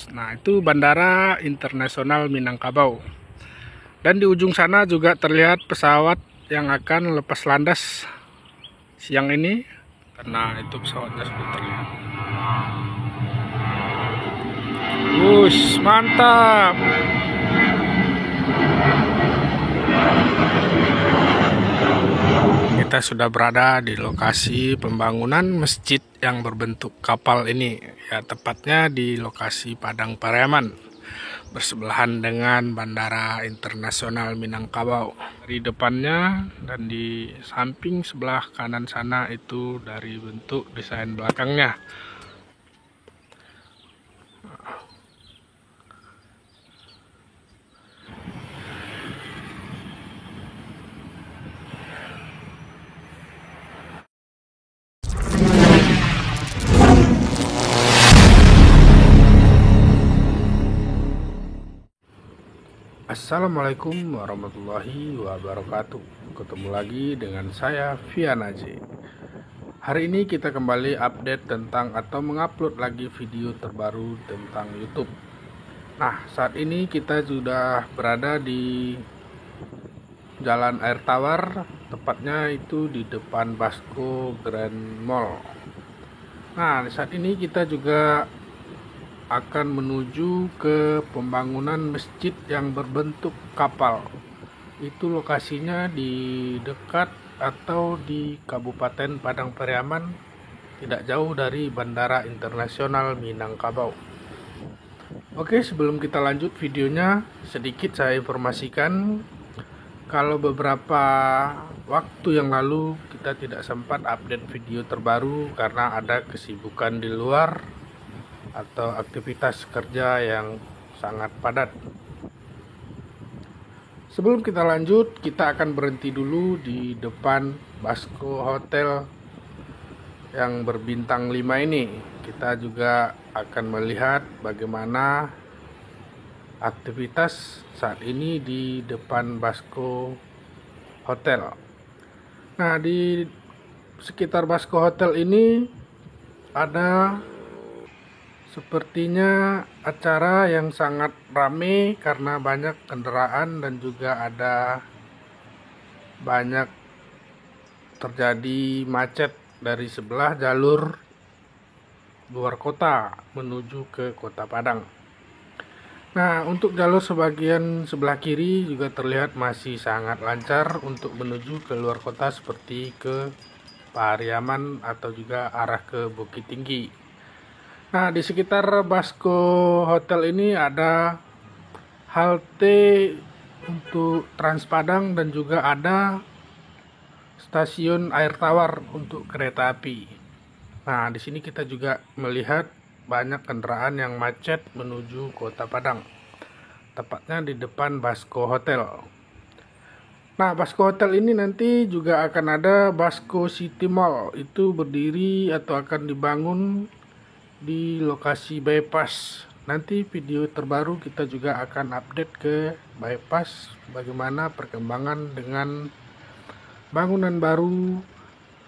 Nah, itu Bandara Internasional Minangkabau. Dan di ujung sana juga terlihat pesawat yang akan lepas landas siang ini, karena itu pesawatnya sudah terlihat. Wush, mantap. Kita sudah berada di lokasi pembangunan masjid yang berbentuk kapal ini, ya tepatnya di lokasi Padang Pariaman, bersebelahan dengan Bandara Internasional Minangkabau. Di depannya dan di samping sebelah kanan sana itu dari bentuk desain belakangnya. Assalamualaikum warahmatullahi wabarakatuh. Ketemu lagi dengan saya Vianaji. Hari ini kita kembali update tentang atau mengupload lagi video terbaru tentang YouTube. Nah, saat ini kita sudah berada di Jalan Air Tawar, tepatnya itu di depan Basco Grand Mall. Nah, saat ini kita juga akan menuju ke pembangunan masjid yang berbentuk kapal. Itu lokasinya di dekat atau di Kabupaten Padang Pariaman, tidak jauh dari Bandara Internasional Minangkabau. Oke, sebelum kita lanjut videonya, sedikit saya informasikan kalau beberapa waktu yang lalu kita tidak sempat update video terbaru karena ada kesibukan di luar atau aktivitas kerja yang sangat padat. Sebelum kita lanjut, kita akan berhenti dulu di depan Basco Hotel yang berbintang 5 ini. Kita juga akan melihat bagaimana aktivitas saat ini di depan Basco Hotel. Nah, di sekitar Basco Hotel ini ada sepertinya acara yang sangat ramai karena banyak kendaraan dan juga ada banyak terjadi macet dari sebelah jalur luar kota menuju ke Kota Padang. Nah, untuk jalur sebagian sebelah kiri juga terlihat masih sangat lancar untuk menuju ke luar kota seperti ke Pariaman atau juga arah ke Bukit Tinggi. Nah, di sekitar Basco Hotel ini ada halte untuk Trans Padang dan juga ada stasiun air tawar untuk kereta api. Nah, di sini kita juga melihat banyak kendaraan yang macet menuju Kota Padang, tepatnya di depan Basco Hotel. Nah, Basco Hotel ini nanti juga akan ada Basco City Mall, itu berdiri atau akan dibangun di lokasi bypass. Nanti video terbaru kita juga akan update ke bypass bagaimana perkembangan dengan bangunan baru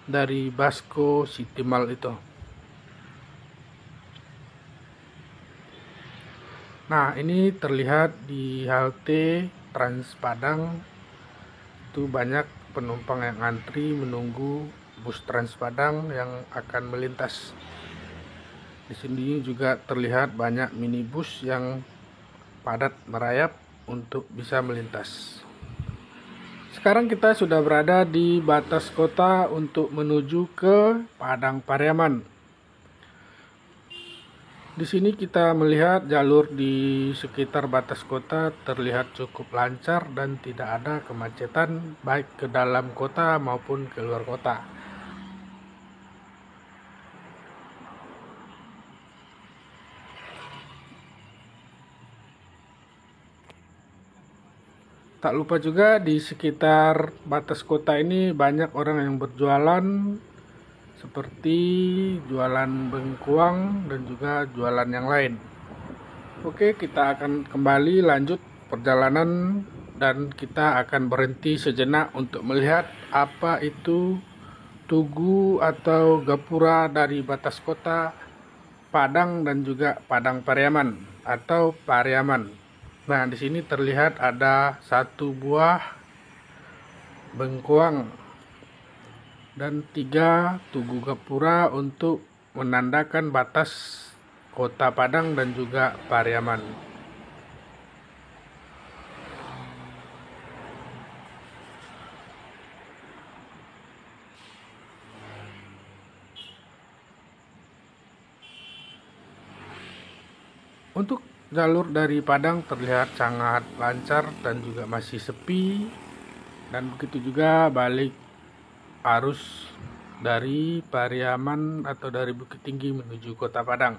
dari Basco City Mall itu. Nah, ini terlihat di halte Trans Padang itu banyak penumpang yang antri menunggu bus Trans Padang yang akan melintas. Di sini juga terlihat banyak minibus yang padat merayap untuk bisa melintas. Sekarang kita sudah berada di batas kota untuk menuju ke Padang Pariaman. Di sini kita melihat jalur di sekitar batas kota terlihat cukup lancar dan tidak ada kemacetan baik ke dalam kota maupun ke luar kota. Tak lupa juga di sekitar batas kota ini banyak orang yang berjualan seperti jualan bengkuang dan juga jualan yang lain. Oke, kita akan kembali lanjut perjalanan dan kita akan berhenti sejenak untuk melihat apa itu tugu atau gapura dari batas kota Padang dan juga Padang Pariaman atau Pariaman. Nah, di sini terlihat ada satu buah bengkoang dan 3 tugu gapura untuk menandakan batas Kota Padang dan juga Pariaman. Untuk jalur dari Padang terlihat sangat lancar dan juga masih sepi, dan begitu juga balik arus dari Pariaman atau dari Bukit Tinggi menuju Kota Padang.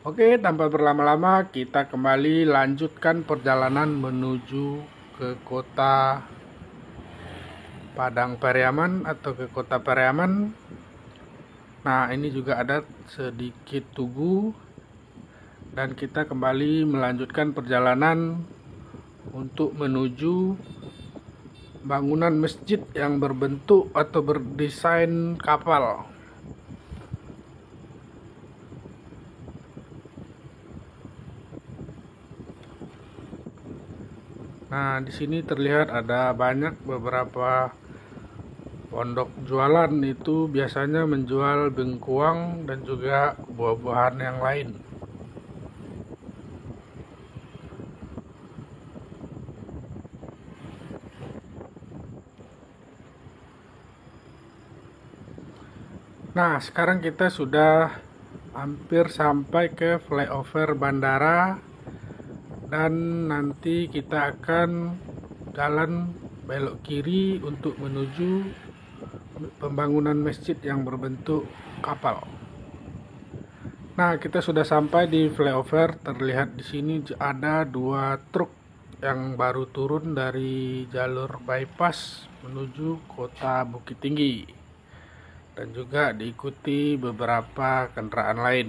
Oke, tanpa berlama-lama kita kembali lanjutkan perjalanan menuju ke Kota Padang Pariaman atau ke Kota Pariaman. Nah, ini juga ada sedikit tugu dan kita kembali melanjutkan perjalanan untuk menuju bangunan masjid yang berbentuk atau berdesain kapal. Nah, di sini terlihat ada beberapa pondok jualan, itu biasanya menjual bengkuang dan juga buah-buahan yang lain. Nah, sekarang kita sudah hampir sampai ke flyover bandara, dan nanti kita akan jalan belok kiri untuk menuju pembangunan masjid yang berbentuk kapal. Nah, kita sudah sampai di flyover. Terlihat di sini ada 2 truk yang baru turun dari jalur bypass menuju Kota Bukit Tinggi, dan juga diikuti beberapa kendaraan lain.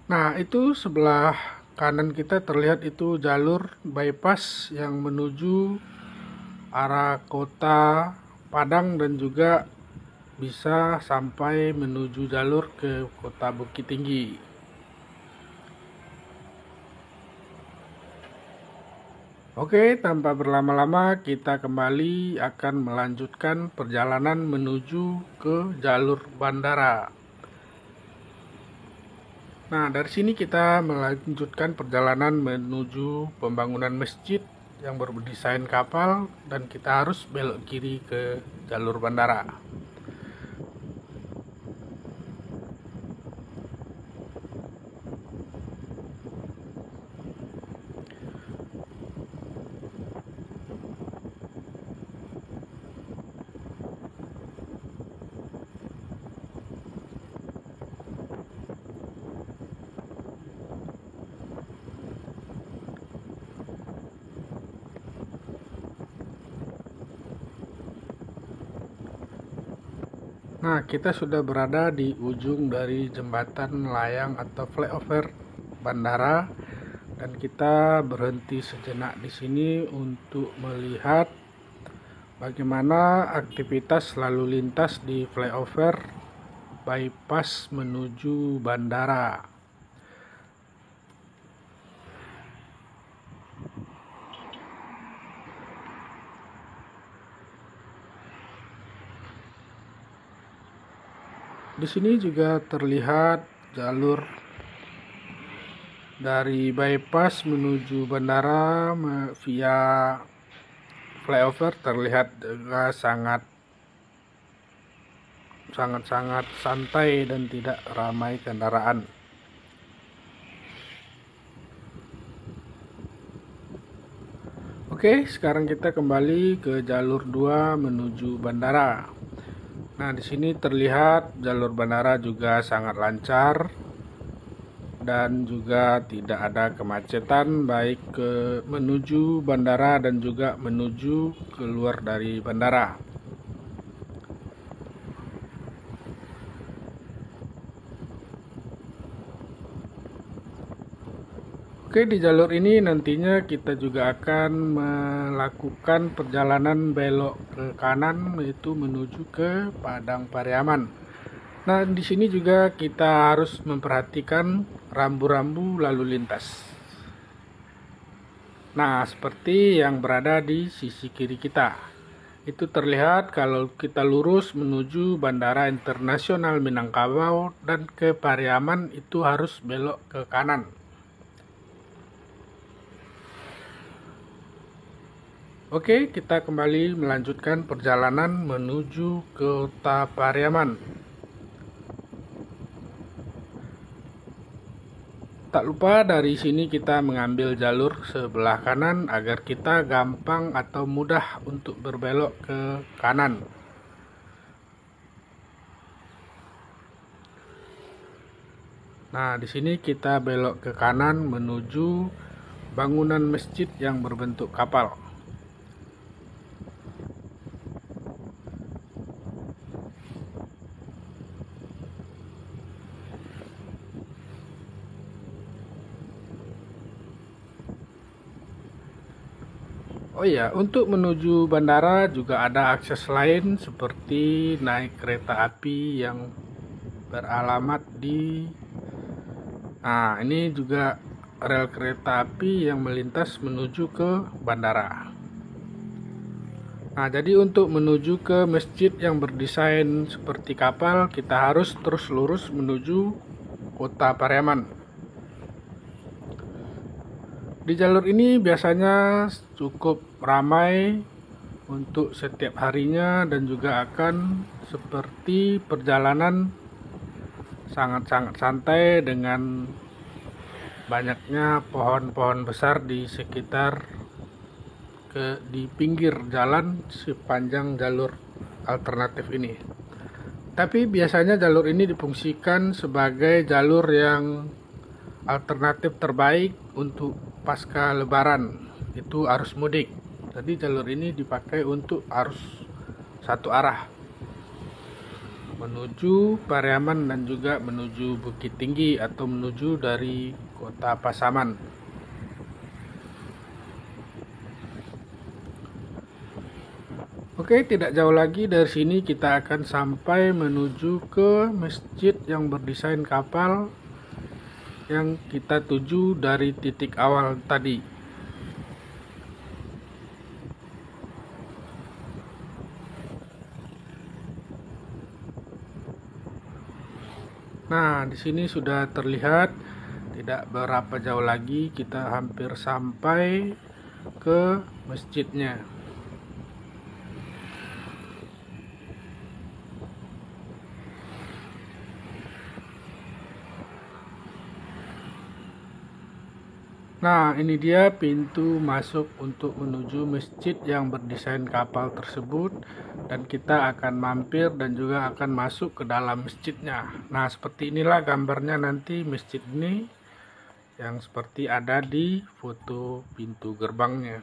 Nah, itu sebelah kanan kita terlihat itu jalur bypass yang menuju arah Kota Padang dan juga bisa sampai menuju jalur ke Kota Bukit Tinggi. Oke, tanpa berlama-lama kita kembali akan melanjutkan perjalanan menuju ke jalur bandara. Nah, dari sini kita melanjutkan perjalanan menuju pembangunan masjid yang berdesain kapal, dan kita harus belok kiri ke jalur bandara. Nah, kita sudah berada di ujung dari jembatan layang atau flyover bandara, dan kita berhenti sejenak di sini untuk melihat bagaimana aktivitas lalu lintas di flyover bypass menuju bandara. Di sini juga terlihat jalur dari bypass menuju bandara via flyover, terlihat juga sangat santai dan tidak ramai kendaraan. Oke, sekarang kita kembali ke jalur 2 menuju bandara. Nah, di sini terlihat jalur bandara juga sangat lancar dan juga tidak ada kemacetan, baik menuju bandara dan juga menuju keluar dari bandara. Oke, di jalur ini nantinya kita juga akan melakukan perjalanan belok ke kanan, yaitu menuju ke Padang Pariaman. Nah, di sini juga kita harus memperhatikan rambu-rambu lalu lintas. Nah, seperti yang berada di sisi kiri kita. Itu terlihat kalau kita lurus menuju Bandara Internasional Minangkabau dan ke Pariaman itu harus belok ke kanan. Oke, kita kembali melanjutkan perjalanan menuju Kota Pariaman. Tak lupa dari sini kita mengambil jalur sebelah kanan agar kita gampang atau mudah untuk berbelok ke kanan. Nah, di sini kita belok ke kanan menuju bangunan masjid yang berbentuk kapal. Oh iya, untuk menuju bandara juga ada akses lain seperti naik kereta api yang beralamat di... Nah, ini juga rel kereta api yang melintas menuju ke bandara. Nah, jadi untuk menuju ke masjid yang berdesain seperti kapal, kita harus terus lurus menuju Kota Pariaman. Di jalur ini biasanya cukup ramai untuk setiap harinya dan juga akan seperti perjalanan sangat-sangat santai dengan banyaknya pohon-pohon besar di sekitar di pinggir jalan sepanjang jalur alternatif ini. Tapi biasanya jalur ini difungsikan sebagai jalur yang alternatif terbaik untuk pasca lebaran, itu arus mudik. Jadi jalur ini dipakai untuk arus satu arah menuju Pariaman dan juga menuju Bukit Tinggi atau menuju dari Kota Pasaman. Oke, tidak jauh lagi dari sini kita akan sampai menuju ke masjid yang berdesain kapal yang kita tuju dari titik awal tadi. Nah, di sini sudah terlihat tidak berapa jauh lagi kita hampir sampai ke masjidnya. Nah, ini dia pintu masuk untuk menuju masjid yang berdesain kapal tersebut, dan kita akan mampir dan juga akan masuk ke dalam masjidnya. Nah, seperti inilah gambarnya nanti masjid ini yang seperti ada di foto pintu gerbangnya.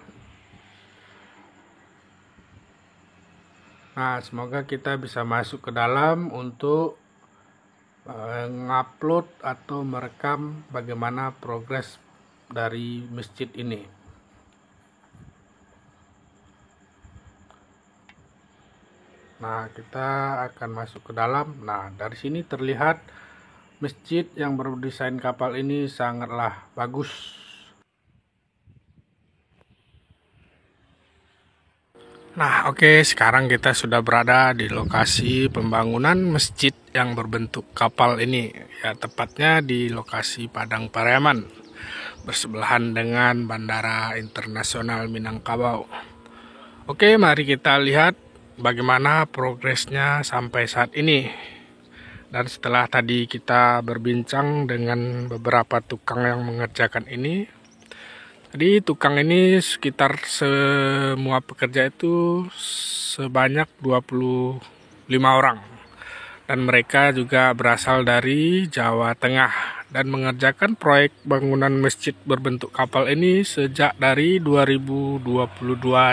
Nah, semoga kita bisa masuk ke dalam untuk ngupload atau merekam bagaimana progres dari masjid ini. Nah, kita akan masuk ke dalam. Nah, dari sini terlihat masjid yang berdesain kapal ini sangatlah bagus. Nah, oke, sekarang kita sudah berada di lokasi pembangunan masjid yang berbentuk kapal ini, ya tepatnya di lokasi Padang Pariaman, bersebelahan dengan Bandara Internasional Minangkabau. Oke, mari kita lihat bagaimana progresnya sampai saat ini. Dan setelah tadi kita berbincang dengan beberapa tukang yang mengerjakan ini, jadi tukang ini sekitar semua pekerja itu sebanyak 25 orang. Dan mereka juga berasal dari Jawa Tengah dan mengerjakan proyek bangunan masjid berbentuk kapal ini sejak dari 2022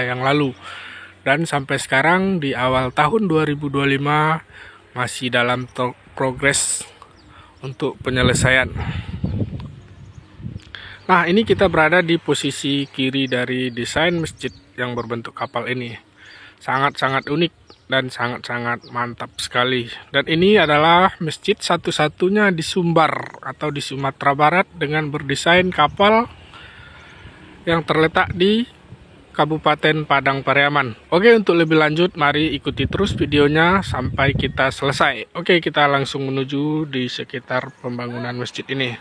yang lalu. Dan sampai sekarang di awal tahun 2025 masih dalam progres untuk penyelesaian. Nah, ini kita berada di posisi kiri dari desain masjid yang berbentuk kapal ini. Sangat-sangat unik dan sangat-sangat mantap sekali. Dan ini adalah masjid satu-satunya di Sumbar atau di Sumatera Barat dengan berdesain kapal yang terletak di Kabupaten Padang Pariaman. Oke, untuk lebih lanjut mari ikuti terus videonya sampai kita selesai. Oke, kita langsung menuju di sekitar pembangunan masjid ini.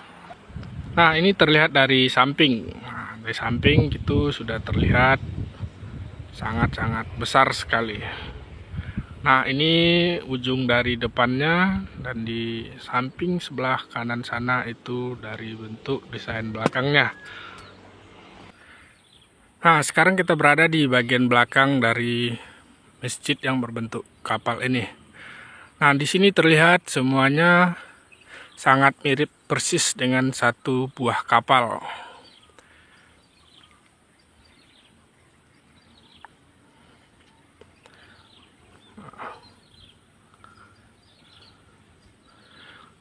Nah, ini terlihat dari samping. Nah, dari samping itu sudah terlihat sangat-sangat besar sekali. Nah, ini ujung dari depannya, dan di samping sebelah kanan sana itu dari bentuk desain belakangnya. Nah, sekarang kita berada di bagian belakang dari masjid yang berbentuk kapal ini. Nah, di sini terlihat semuanya sangat mirip persis dengan satu buah kapal.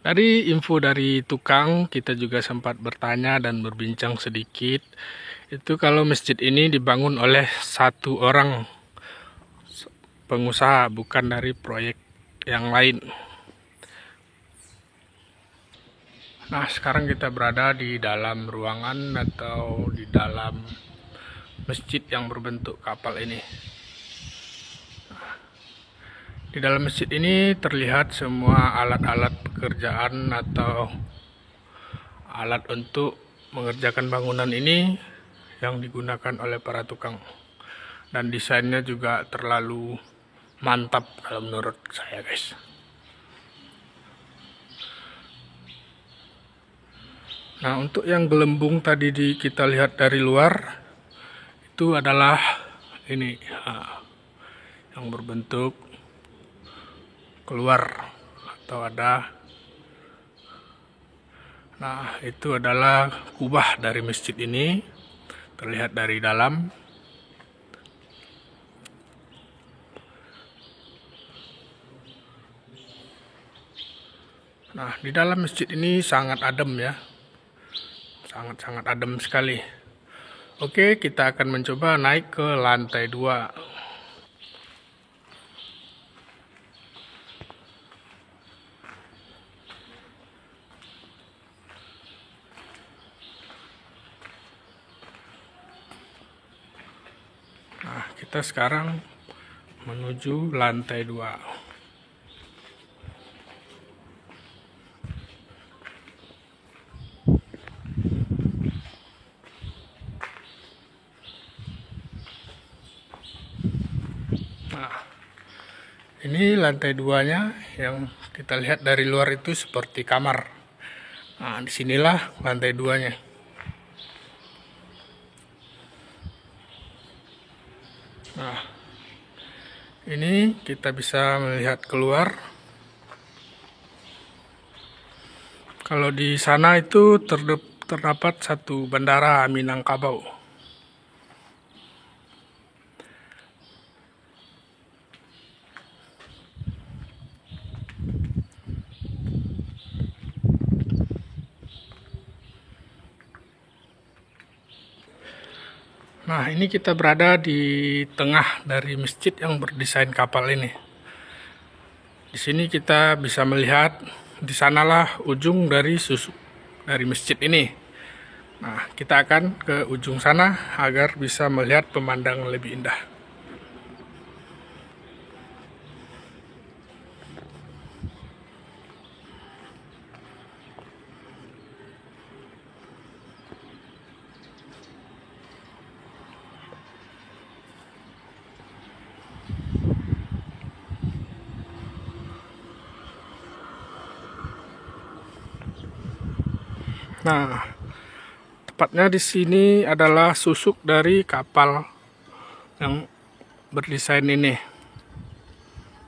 Dari info dari tukang, kita juga sempat bertanya dan berbincang sedikit. Itu kalau masjid ini dibangun oleh satu orang pengusaha, bukan dari proyek yang lain. Nah, sekarang kita berada di dalam ruangan atau di dalam masjid yang berbentuk kapal ini. Di dalam masjid ini terlihat semua alat-alat pekerjaan atau alat untuk mengerjakan bangunan ini yang digunakan oleh para tukang. Dan desainnya juga terlalu mantap kalau menurut saya, guys. Nah, untuk yang gelembung tadi kita lihat dari luar, itu adalah ini yang berbentuk keluar atau ada. Nah, itu adalah kubah dari masjid ini, terlihat dari dalam. Nah, di dalam masjid ini sangat adem ya, sangat-sangat adem sekali. Oke, kita akan mencoba naik ke lantai 2. Nah, kita sekarang menuju lantai 2. Nah, ini lantai 2-nya yang kita lihat dari luar itu seperti kamar. Nah, disinilah lantai 2-nya. Nah, ini kita bisa melihat keluar. Kalau di sana itu terdapat satu bandara Minangkabau. Nah, ini kita berada di tengah dari masjid yang berdesain kapal ini. Di sini kita bisa melihat, di sanalah ujung dari susuk dari masjid ini. Nah, kita akan ke ujung sana agar bisa melihat pemandangan lebih indah. Nah, tepatnya di sini adalah susuk dari kapal yang berdesain ini.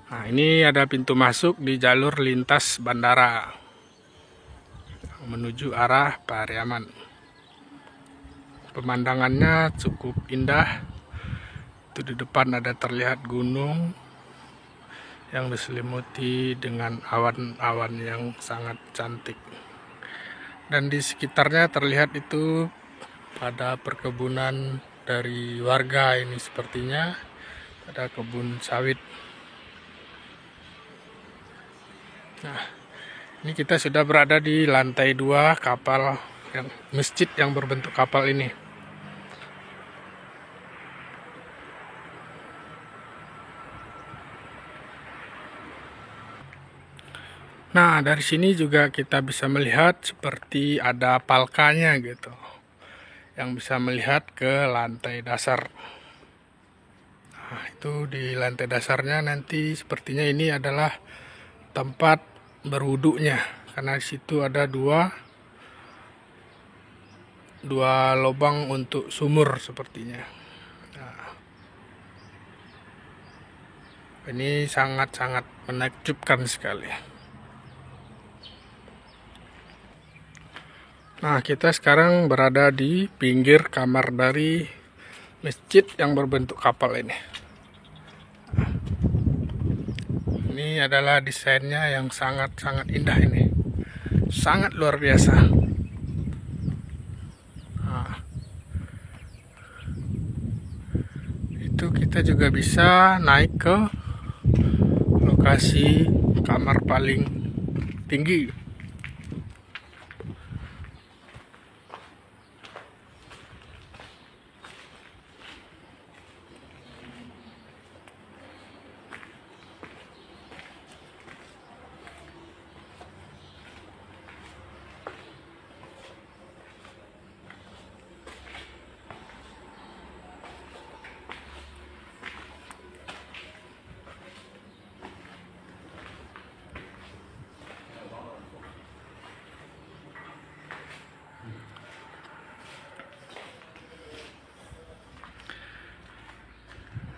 Nah, ini ada pintu masuk di jalur lintas bandara menuju arah Pariaman. Pemandangannya cukup indah. Itu di depan ada terlihat gunung yang diselimuti dengan awan-awan yang sangat cantik. Dan di sekitarnya terlihat itu pada perkebunan dari warga ini, sepertinya ada kebun sawit. Nah, ini kita sudah berada di lantai 2 kapal masjid yang berbentuk kapal ini. Nah, dari sini juga kita bisa melihat seperti ada palkanya gitu, yang bisa melihat ke lantai dasar. Nah, itu di lantai dasarnya nanti sepertinya ini adalah tempat berwuduknya, karena di situ ada dua lubang untuk sumur sepertinya. Nah, ini sangat-sangat menakjubkan sekali. Nah, kita sekarang berada di pinggir kamar dari masjid yang berbentuk kapal ini. Ini adalah desainnya yang sangat-sangat indah ini. Sangat luar biasa. Nah, itu kita juga bisa naik ke lokasi kamar paling tinggi.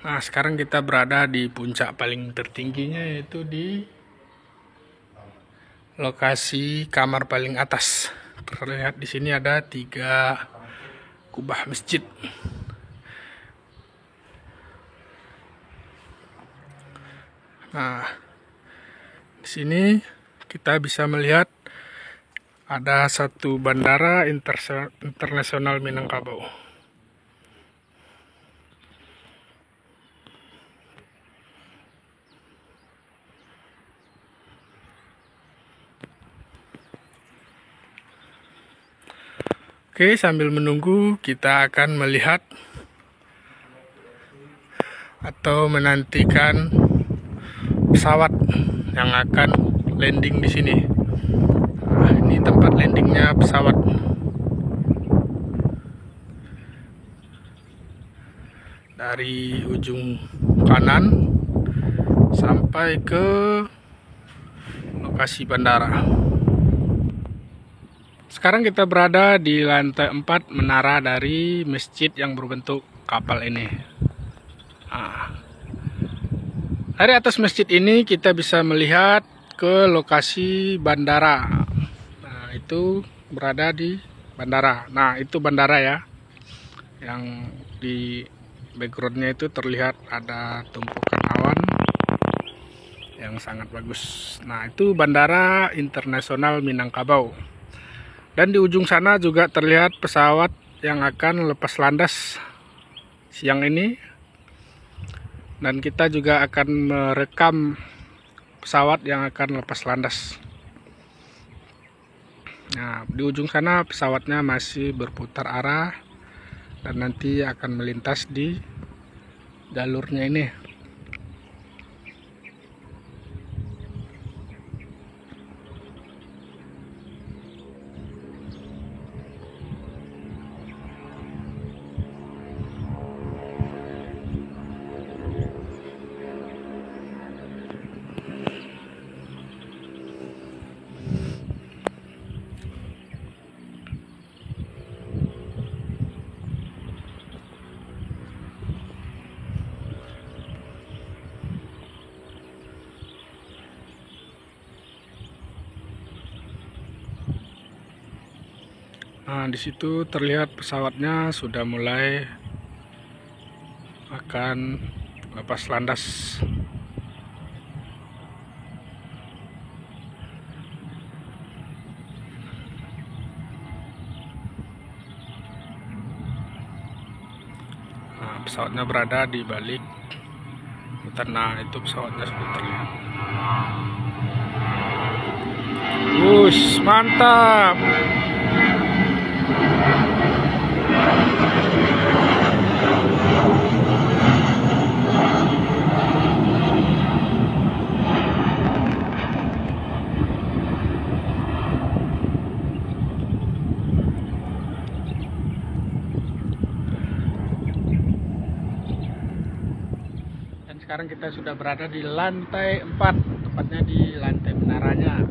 Nah, sekarang kita berada di puncak paling tertingginya, yaitu di lokasi kamar paling atas. Terlihat di sini ada 3 kubah masjid. Nah, di sini kita bisa melihat ada satu bandara internasional Minangkabau. Oke, sambil menunggu kita akan melihat atau menantikan pesawat yang akan landing di sini. Nah, ini tempat landingnya pesawat. Dari ujung kanan sampai ke lokasi bandara. Sekarang kita berada di lantai 4 menara dari masjid yang berbentuk kapal ini. Nah, dari atas masjid ini kita bisa melihat ke lokasi bandara. Nah, itu berada di bandara. Nah, itu bandara ya. Yang di backgroundnya itu terlihat ada tumpukan awan yang sangat bagus. Nah, itu Bandara Internasional Minangkabau. Dan di ujung sana juga terlihat pesawat yang akan lepas landas siang ini. Dan kita juga akan merekam pesawat yang akan lepas landas. Nah, di ujung sana pesawatnya masih berputar arah dan nanti akan melintas di jalurnya ini. Nah, di situ terlihat pesawatnya sudah mulai akan lepas landas. Nah, pesawatnya berada di balik hutan. Nah, itu pesawatnya sudah terlihat. Wush, mantap. Sekarang kita sudah berada di lantai 4, tepatnya di lantai menaranya.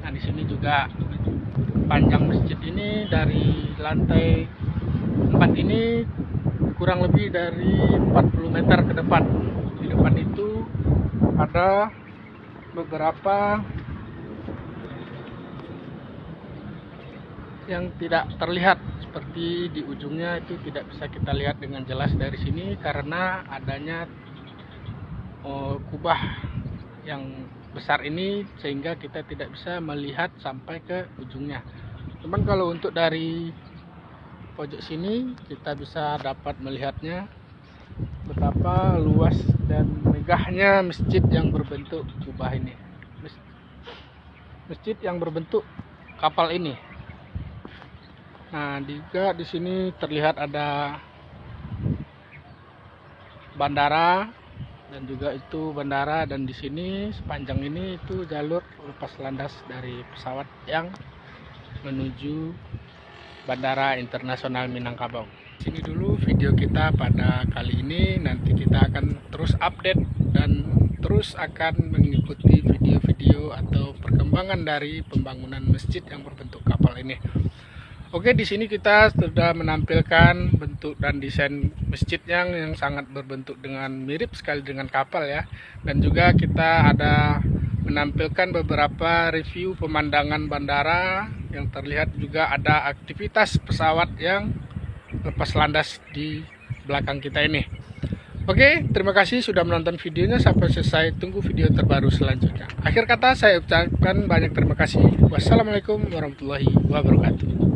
Nah, di sini juga panjang masjid ini dari lantai 4 ini kurang lebih dari 40 meter ke depan. Di depan itu ada beberapa yang tidak terlihat, seperti di ujungnya itu tidak bisa kita lihat dengan jelas dari sini karena adanya kubah yang besar ini, sehingga kita tidak bisa melihat sampai ke ujungnya. Cuman kalau untuk dari pojok sini kita bisa dapat melihatnya betapa luas dan megahnya masjid yang berbentuk kubah ini, masjid yang berbentuk kapal ini. Nah, juga di sini terlihat ada bandara, dan juga itu bandara, dan di sini sepanjang ini itu jalur lepas landas dari pesawat yang menuju Bandara Internasional Minangkabau. Sini dulu video kita pada kali ini, nanti kita akan terus update dan terus akan mengikuti video-video atau perkembangan dari pembangunan masjid yang berbentuk kapal ini. Oke, di sini kita sudah menampilkan bentuk dan desain masjid yang sangat berbentuk dengan mirip sekali dengan kapal ya. Dan juga kita ada menampilkan beberapa review pemandangan bandara yang terlihat, juga ada aktivitas pesawat yang lepas landas di belakang kita ini. Oke, terima kasih sudah menonton videonya sampai selesai. Tunggu video terbaru selanjutnya. Akhir kata saya ucapkan banyak terima kasih. Wassalamualaikum warahmatullahi wabarakatuh.